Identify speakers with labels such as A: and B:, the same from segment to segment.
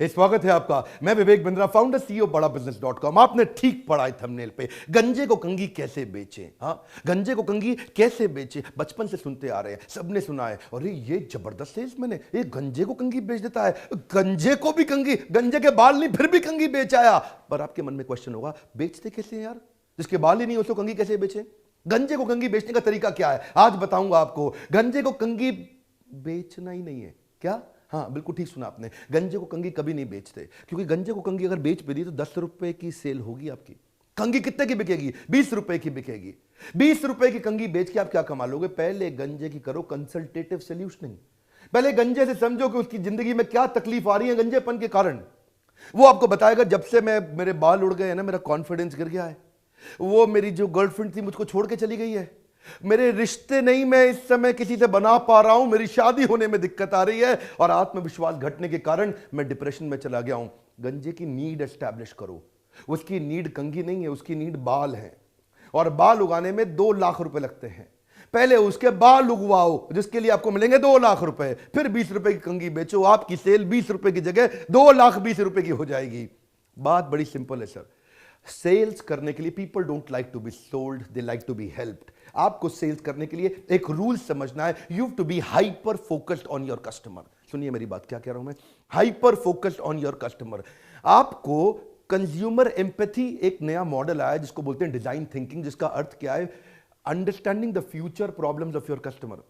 A: स्वागत है आपका। मैं विवेक बिंद्रा, फाउंडर सीईओ बड़ा बिजनेस.com। आपने ठीक पढ़ा है थंबनेल पे, गंजे को कंघी कैसे बेचें। हाँ, गंजे को कंघी कैसे बेचें, बचपन से सुनते आ रहे हैं, सबने सुना है। अरे ये जबरदस्त सेल्समैन है, ये गंजे को कंघी बेच देता है, गंजे को भी कंघी, गंजे के बाल नहीं फिर भी कंघी बेच आया। पर आपके मन में क्वेश्चन होगा, बेचते कैसे हैं यार, जिसके बाल ही नहीं उसको कंघी कैसे बेचें। गंजे को कंघी बेचने का तरीका क्या है, आज बताऊंगा आपको। गंजे को कंघी बेचना ही नहीं है क्या? हाँ, बिल्कुल ठीक सुना आपने। गंजे को कंघी कभी नहीं बेचते, क्योंकि गंजे को कंघी अगर बेच भी दी तो 10 रुपए की सेल होगी आपकी। कंघी कितने की बिकेगी? 20 रुपए की बिकेगी। 20 रुपए की कंघी बेच के आप क्या कमा लोगे? पहले गंजे की करो कंसल्टेटिव सोल्यूशनिंग। पहले गंजे से समझो कि उसकी जिंदगी में क्या तकलीफ आ रही है गंजेपन के कारण। वो आपको बताएगा, जब से मेरे बाल उड़ गए हैं ना, मेरा कॉन्फिडेंस गिर गया है। वो मेरी जो गर्लफ्रेंड थी मुझको छोड़ के चली गई है। मेरे रिश्ते नहीं मैं इस समय किसी से बना पा रहा हूं, मेरी शादी होने में दिक्कत आ रही है, और आत्मविश्वास घटने के कारण मैं डिप्रेशन में चला गया हूं। गंजे की नीड एस्टैब्लिश करो। उसकी नीड कंघी नहीं है, उसकी नीड बाल है, और बाल उगाने में 2 लाख रुपए लगते हैं। पहले उसके बाल उगवाओ, जिसके लिए आपको मिलेंगे 2 लाख रुपए, फिर 20 रुपए की कंघी बेचो। आपकी सेल 20 रुपए की जगह 2 लाख 20 रुपए की हो जाएगी। बात बड़ी सिंपल है सर। सेल्स करने के लिए people don't like to be sold, they like to be helped. आपको सेल्स करने के लिए एक रूल समझना है, you have to be hyper focused on your customer. सुनिए मेरी बात, क्या कह रहा हूं मैं, hyper focused on your customer. आपको कंज्यूमर एम्पैथी एक नया मॉडल आया जिसको बोलते हैं डिजाइन थिंकिंग, जिसका अर्थ क्या है, understanding the future problems of your customer.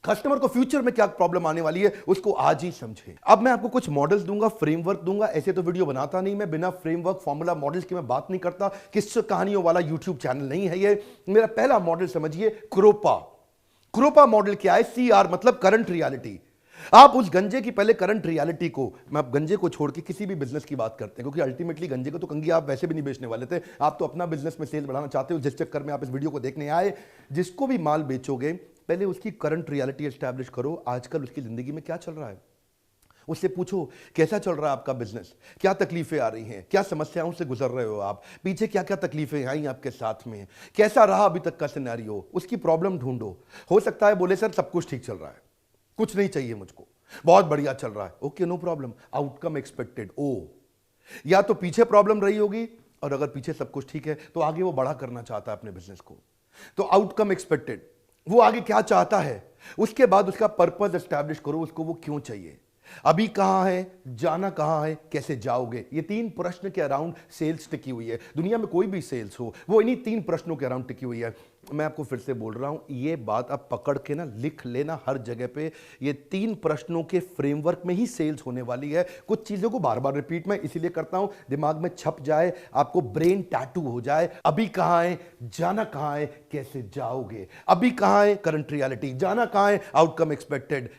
A: Customer को फ्यूचर में क्या प्रॉब्लम आने वाली है उसको आज ही समझे। अब मैं आपको कुछ मॉडल्स दूंगा, फ्रेमवर्क दूंगा। ऐसे तो वीडियो बनाता नहीं मैं, बिना फ्रेमवर्क फॉर्मूला मॉडल्स की मैं बात नहीं करता। किस्से कहानियों वाला यूट्यूब चैनल नहीं है ये। मेरा पहला मॉडल समझिए, क्रोपा। क्रोपा मॉडल क्या है? CR मतलब करंट रियलिटी। आप उस गंजे की पहले करंट रियलिटी को, मैं गंजे को छोड़ के किसी भी बिजनेस की बात करते हैं, क्योंकि अल्टीमेटली गंजे को तो कंघी आप वैसे भी नहीं बेचने वाले थे, आप तो अपना बिजनेस में सेल बढ़ाना चाहते हो, जिस चक्कर में आप इस वीडियो को देखने आए। जिसको भी माल बेचोगे पहले उसकी करंट रियलिटी एस्टैब्लिश करो। आजकल उसकी जिंदगी में क्या चल रहा है, उससे पूछो कैसा चल रहा है आपका बिजनेस, क्या तकलीफें आ रही हैं, क्या समस्याओं से गुजर रहे हो आप, पीछे क्या क्या तकलीफें आई आपके साथ में, कैसा रहा अभी तक का सिनेरियो, उसकी प्रॉब्लम ढूंढो। हो सकता है बोले सर सब कुछ ठीक चल रहा है, कुछ नहीं चाहिए मुझको, बहुत बढ़िया चल रहा है। Okay, no problem, outcome expected. ओ, या तो पीछे प्रॉब्लम रही होगी, और अगर पीछे सब कुछ ठीक है तो आगे वो बड़ा करना चाहता है अपने बिजनेस को, तो आउटकम एक्सपेक्टेड। वो आगे क्या चाहता है, उसके बाद उसका पर्पस एस्टैब्लिश करो, उसको वो क्यों चाहिए, अभी कहां है, जाना कहां है, कैसे जाओगे। ये 3 प्रश्न के अराउंड सेल्स टिकी हुई है। दुनिया में कोई भी सेल्स हो वो इन्हीं 3 प्रश्नों के अराउंड टिकी हुई है। मैं आपको फिर से बोल रहा हूं, ये बात आप पकड़ के ना लिख लेना हर जगह पे। ये 3 प्रश्नों के फ्रेमवर्क में ही सेल्स होने वाली है। कुछ चीजों को बार बार रिपीट मैं इसीलिए करता हूं, दिमाग में छप जाए, आपको ब्रेन टैटू हो जाए। अभी कहां है, जाना कहां है, कैसे जाओगे। अभी कहां है, करंट रियलिटी, जाना कहां है, आउटकम एक्सपेक्टेड।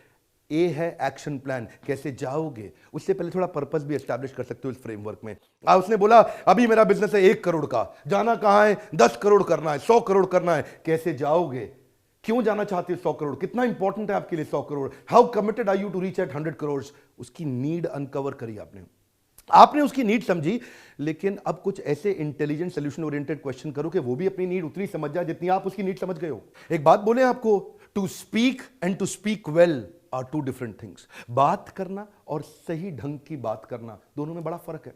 A: ए है एक्शन प्लान, कैसे जाओगे। उससे पहले थोड़ा पर्पस भी एस्टैब्लिश कर सकते हो इस फ्रेमवर्क में। उसने बोला अभी मेरा बिजनेस है 1 करोड़ का, जाना कहां है, 10 करोड़ करना है, 100 करोड़ करना है, कैसे जाओगे, क्यों जाना चाहते हो 100 करोड़, कितना इंपॉर्टेंट है आपके लिए 100 crore, how committed are you to reach at 100 crore. उसकी नीड अनकवर करी आपने उसकी नीड समझी। लेकिन अब कुछ ऐसे इंटेलिजेंट सोल्यूशन ओरिएंटेड क्वेश्चन करो कि वो भी अपनी नीड उतनी समझ जाए जितनी आप उसकी नीड समझ गए हो। एक बात बोले आपको, to speak and to speak well are 2 different things. बात करना और सही ढंग की बात करना, दोनों में बड़ा फर्क है।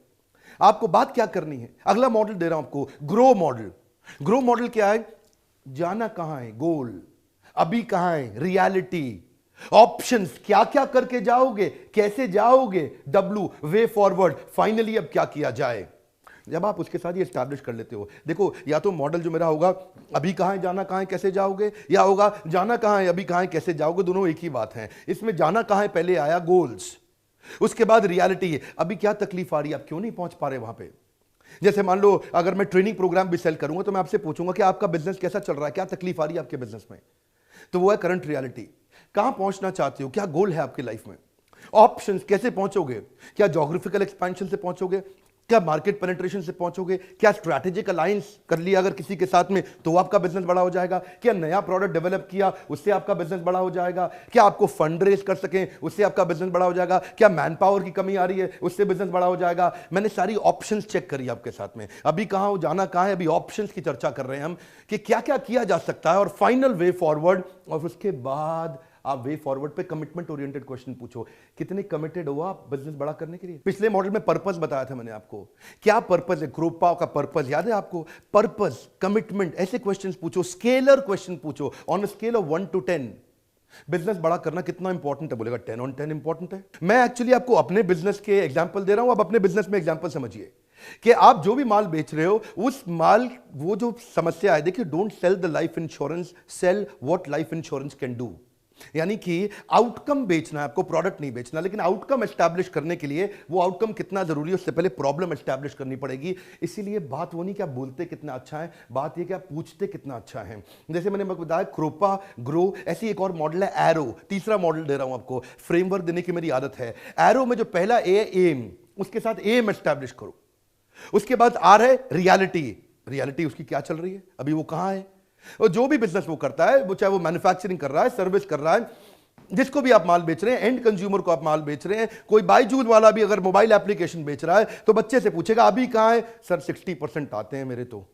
A: आपको बात क्या करनी है। अगला मॉडल दे रहा हूं आपको, ग्रो मॉडल। ग्रो मॉडल क्या है, जाना कहां है, गोल, अभी कहां है, रियलिटी, ऑप्शंस, क्या क्या करके जाओगे, कैसे जाओगे, W, वे फॉरवर्ड, फाइनली अब क्या किया जाए। जब आप उसके साथ ये एस्टैब्लिश कर लेते हो, देखो या तो मॉडल जो मेरा होगा अभी कहां है, जाना कहां है, कैसे जाओगे, या होगा जाना कहां है, अभी कहां है, कैसे जाओगे, दोनों एक ही बात है। इसमें जाना कहां है पहले आया, गोल्स, उसके बाद रियलिटी है, अभी क्या तकलीफ आ रही है, आप क्यों नहीं पहुंच पा रहे वहां पे। जैसे मान लो अगर मैं ट्रेनिंग प्रोग्राम भी सेल करूंगा तो मैं आपसे पूछूंगा कि आपका बिजनेस कैसा चल रहा है, क्या तकलीफ आ रही है आपके बिजनेस में, तो वो है करंट रियलिटी। कहां पहुंचना चाहते हो, क्या गोल है आपकी लाइफ में। ऑप्शंस, कैसे पहुंचोगे, क्या ज्योग्राफिकल एक्सपेंशन से पहुंचोगे, क्या मार्केट पेनिट्रेशन से पहुंचोगे, क्या स्ट्रैटेजिक अलायंस कर लिया अगर किसी के साथ में तो आपका बिजनेस बड़ा हो जाएगा, क्या नया प्रोडक्ट डेवलप किया उससे आपका बिजनेस बड़ा हो जाएगा, क्या आपको फंड रेज कर सकें उससे आपका बिजनेस बड़ा हो जाएगा, क्या मैन पावर की कमी आ रही है उससे बिजनेस बड़ा हो जाएगा। मैंने सारी ऑप्शंस चेक करी आपके साथ में, अभी कहां हो, जाना कहां है, अभी ऑप्शंस की चर्चा कर रहे हैं हम कि क्या क्या किया जा सकता है और फाइनल वे फॉरवर्ड, और उसके बाद आप वे फॉरवर्ड पे कमिटमेंट ओरिएंटेड क्वेश्चन पूछो, कितने कमिटेड हो आप बिजनेस बड़ा करने के लिए। पिछले मॉडल में पर्पस बताया था मैंने आपको, क्या पर्पस है, क्रोपा का पर्पस याद है आपको, पर्पस, कमिटमेंट, ऐसे क्वेश्चंस पूछो, स्केलर क्वेश्चन पूछो, on a scale of 1 to 10 business बड़ा करना कितना इंपॉर्टेंट है, बोलेगा 10 on 10 इंपॉर्टेंट है। मैं एक्चुअली आपको अपने बिजनेस के एग्जांपल दे रहा हूं, आप अपने बिजनेस में एग्जांपल समझिए कि आप जो भी माल बेच रहे हो उस माल, वो जो समस्या है, देखिए don't sell the life insurance, sell what life insurance can do. यानी कि आउटकम बेचना है आपको, प्रोडक्ट नहीं बेचना। लेकिन आउटकम एस्टैब्लिश करने के लिए वो आउटकम कितना जरूरी है, उससे पहले प्रॉब्लम एस्टैब्लिश करनी पड़ेगी। इसीलिए बात वो नहीं कि आप बोलते कितना अच्छा है, बात ये कि आप पूछते कितना अच्छा है। जैसे मैंने बताया क्रोपा, ग्रो, ऐसी एक और मॉडल है एरो, तीसरा मॉडल दे रहा हूं आपको, फ्रेमवर्क देने की मेरी आदत है। एरो में जो पहला ए, एम, उसके साथ एम एस्टैब्लिश करो। उसके बाद आर है रियलिटी, रियलिटी उसकी क्या चल रही है, अभी वो कहां है। और जो भी बिजनेस वो करता है, वो चाहे वो मैन्युफैक्चरिंग कर रहा है, सर्विस कर रहा है, जिसको भी आप माल बेच रहे हैं, एंड कंज्यूमर को आप माल बेच रहे हैं। कोई बायजूस वाला भी अगर मोबाइल एप्लीकेशन बेच रहा है तो बच्चे से पूछेगा अभी कहां है, सर 60% आते हैं मेरे। तो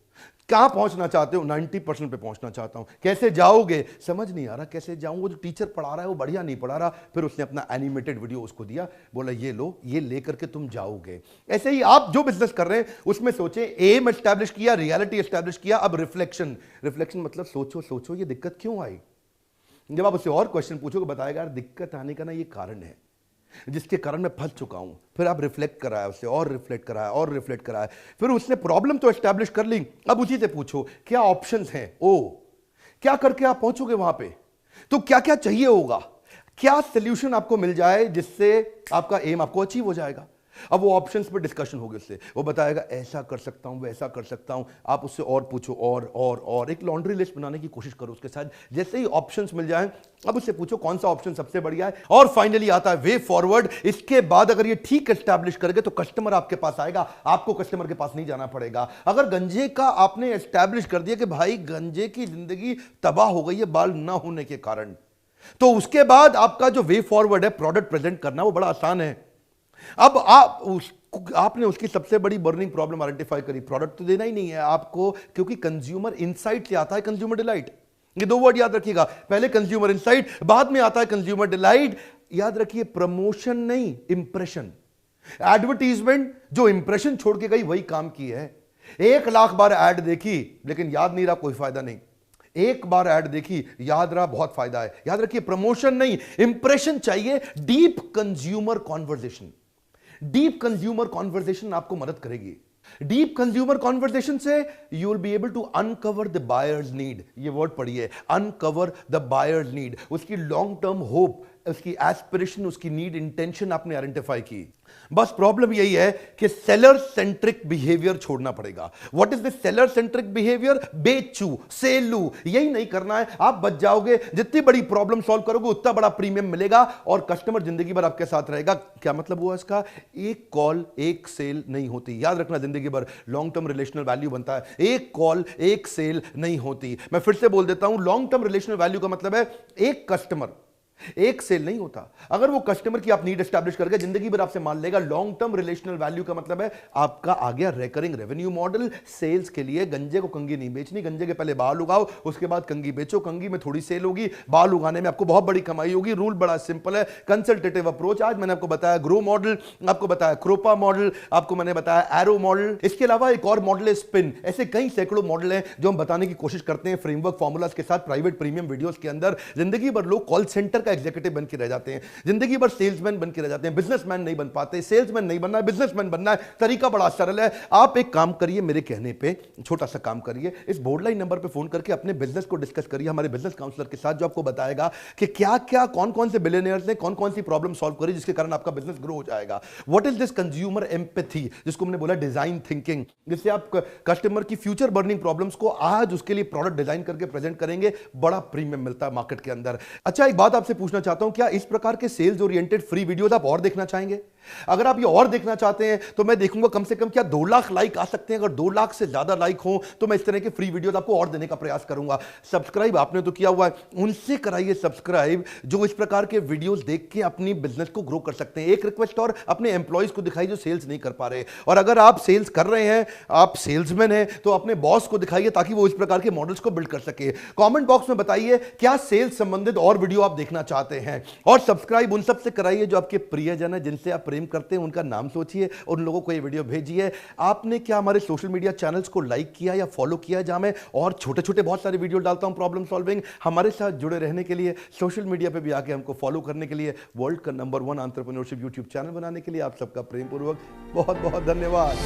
A: कहां पहुंचना चाहते हो, 90% पे पहुंचना चाहता हूं। कैसे जाओगे, समझ नहीं आ रहा कैसे जाऊं, वो जो टीचर पढ़ा रहा है वो बढ़िया नहीं पढ़ा रहा। फिर उसने अपना एनिमेटेड वीडियो उसको दिया, बोला ये लो, ये लेकर के तुम जाओगे। ऐसे ही आप जो बिजनेस कर रहे हैं उसमें सोचे, एम एस्टैब्लिश किया, रियलिटी एस्टैब्लिश किया, अब रिफ्लेक्शन। रिफ्लेक्शन मतलब सोचो सोचो ये दिक्कत क्यों आई। जब आप उससे और क्वेश्चन पूछोगे बताएगा यार दिक्कत आने का ना ये कारण है जिसके कारण मैं फंस चुका हूं। फिर आप रिफ्लेक्ट कराया उससे, और रिफ्लेक्ट कराया, और रिफ्लेक्ट कराया। फिर उसने प्रॉब्लम तो एस्टैब्लिश कर ली, अब उसी से पूछो क्या ऑप्शंस हैं, ओ क्या करके आप पहुंचोगे वहां पे, तो क्या क्या चाहिए होगा, क्या सोल्यूशन आपको मिल जाए जिससे आपका एम आपको अचीव हो जाएगा। अब वो ऑप्शंस पे डिस्कशन होगी उससे, वो बताएगा ऐसा कर सकता हूं, वैसा कर सकता हूं। आप उससे और पूछो, और एक लॉन्ड्री लिस्ट बनाने की कोशिश करो उसके साथ। जैसे ही ऑप्शंस मिल जाएं अब उससे पूछो कौन सा ऑप्शन सबसे बढ़िया है। और फाइनली आता है वे फॉरवर्ड। इसके बाद अगर ये ठीक एस्टैब्लिश करके तो कस्टमर आपके पास आएगा, आपको कस्टमर के पास नहीं जाना पड़ेगा। अगर गंजे का आपने एस्टैब्लिश कर दिया कि भाई गंजे की जिंदगी तबाह हो गई है बाल ना होने के कारण, तो उसके बाद आपका जो वे फॉरवर्ड है प्रोडक्ट प्रेजेंट करना, वो बड़ा आसान है। अब आपने उसकी सबसे बड़ी बर्निंग प्रॉब्लम आइडेंटिफाई करी, प्रोडक्ट तो देना ही नहीं है आपको, क्योंकि कंज्यूमर इनसाइट से आता है कंज्यूमर डिलाइट। ये दो वर्ड याद रखिएगा, पहले कंज्यूमर इनसाइट, बाद में आता है कंज्यूमर डिलाइट। याद रखिए प्रमोशन नहीं, इंप्रेशन। एडवर्टीजमेंट जो इंप्रेशन छोड़ के गई वही काम की है। 1 लाख बार ऐड देखी लेकिन याद नहीं रहा, कोई फायदा नहीं। एक बार ऐड देखी, याद रहा, बहुत फायदा है। याद रखिए प्रमोशन नहीं, इंप्रेशन चाहिए। Deep consumer conversation, deep consumer conversation आपको मदद करेगी। डीप कंज्यूमर कॉन्वर्सेशन से you will be able to uncover the buyer's need. ये वर्ड पढ़िए, अनकवर द बायर्स नीड। उसकी लॉन्ग टर्म होप, उसकी एस्पिरेशन, उसकी नीड, इंटेंशन आपने आइडेंटिफाई की। बस प्रॉब्लम यही है कि सेलर सेंट्रिक बिहेवियर छोड़ना पड़ेगा। What is the seller centric behaviour? बेचू, सेलू, यही नहीं करना है, आप बच जाओगे। जितनी बड़ी प्रॉब्लम सॉल्व करोगे उतना बड़ा प्रीमियम मिलेगा और कस्टमर जिंदगी भर आपके साथ रहेगा। क्या मतलब हुआ इसका? एक कॉल एक सेल नहीं होती, याद रखना, जिंदगी भर लॉन्ग टर्म रिलेशनल वैल्यू बनता है, एक कॉल एक सेल नहीं होती। मैं फिर से बोल देता हूं, लॉन्ग टर्म रिलेशनल वैल्यू का मतलब है एक कस्टमर एक सेल नहीं होता। अगर वो कस्टमर की आप नीड एस्टैब्लिश करके जिंदगी भर आपसे मान लेगा, लॉन्ग टर्म रिलेशनल वैल्यू का मतलब है आपका आ गया रिकरिंग रेवेन्यू मॉडल। सेल्स के लिए गंजे को कंगी नहीं बेचनी, गंजे के पहले बाल उगाओ, उसके बाद कंगी बेचो। कंगी में थोड़ी सेल होगी, बाल उगाने में आपको बहुत बड़ी कमाई होगी। रूल बड़ा सिंपल है, कंसल्टेटिव अप्रोच। आज मैंने आपको बताया ग्रो मॉडल, आपको बताया क्रोपा मॉडल, आपको मैंने बताया एरो मॉडल। इसके अलावा एक और मॉडल है स्पिन। ऐसे कई सैकड़ों मॉडल हैं जो हम बताने की कोशिश करते हैं फ्रेमवर्क फॉर्मूलाज के साथ प्राइवेट प्रीमियम वीडियोस के अंदर। जिंदगी भर लोग कॉल सेंटर का एग्जीक्यूटिव बन के रह जाते हैं, जिंदगी भर सेल्समैन बन के रह जाते हैं, बिजनेसमैन नहीं बन पाते। सेल्समैन नहीं बनना है, बिजनेसमैन बनना है। तरीका बड़ा सरल है। आप एक काम करिए, मेरे कहने पे छोटा सा काम करिए, इस बोर्डलाइन नंबर पे फोन करके अपने बिजनेस को डिस्कस करिए हमारे बिजनेस काउंसलर के साथ, जो आपको बताएगा कि क्या क्या कौन कौन से बिलियनियर्स ने कौन कौन सी प्रॉब्लम सॉल्व करी जिसके कारण आपका बिजनेस ग्रो हो जाएगा। What is this consumer empathy, जिसको हमने बोला डिजाइन थिंकिंग, जिससे आप कस्टमर की फ्यूचर बर्निंग प्रॉब्लम्स को आज उसके लिए प्रोडक्ट डिजाइन करके प्रेजेंट करेंगे, बड़ा प्रीमियम मिलता है मार्केट के अंदर। अच्छा, एक बात आपसे पूछना चाहता हूं, क्या इस प्रकार के सेल्स ओरिएंटेड फ्री वीडियोस आप और देखना चाहेंगे? अगर आप ये और देखना चाहते हैं तो मैं देखूंगा कम से कम क्या 2 लाख लाइक आ सकते हैं। अगर 2 लाख से ज्यादा लाइक हो तो मैं इस तरह के फ्री वीडियोस आपको और देने का प्रयास करूंगा। सब्सक्राइब आपने तो किया हुआ है, उनसे कराइए सब्सक्राइब जो इस प्रकार के वीडियोस देख के अपनी बिजनेस को ग्रो कर सकते हैं। एक रिक्वेस्ट और, अपने एम्प्लॉइज को दिखाइए जो सेल्स नहीं कर पा रहे, और अगर आप सेल्स कर रहे हैं, आप सेल्समैन हैं, तो अपने बॉस को दिखाइए ताकि वो इस प्रकार के मॉडल्स को बिल्ड कर सके। कमेंट बॉक्स में बताइए क्या सेल्स संबंधित और वीडियो आप देखना चाहते हैं, और सब्सक्राइब उन सब से कराइए जो आपके प्रियजन है, जिनसे आप प्रेम करते हैं, उनका नाम सोचिए, उन लोगों को ये वीडियो भेजिए। आपने क्या हमारे सोशल मीडिया चैनल्स को लाइक किया या फॉलो किया, जहां मैं और छोटे छोटे बहुत सारे वीडियो डालता हूं प्रॉब्लम सॉल्विंग। हमारे साथ जुड़े रहने के लिए, सोशल मीडिया पे भी आके हमको फॉलो करने के लिए, वर्ल्ड का नंबर 1 एंटरप्रेन्योरशिप यूट्यूब चैनल बनाने के लिए आप सबका प्रेम पूर्वक बहुत बहुत धन्यवाद।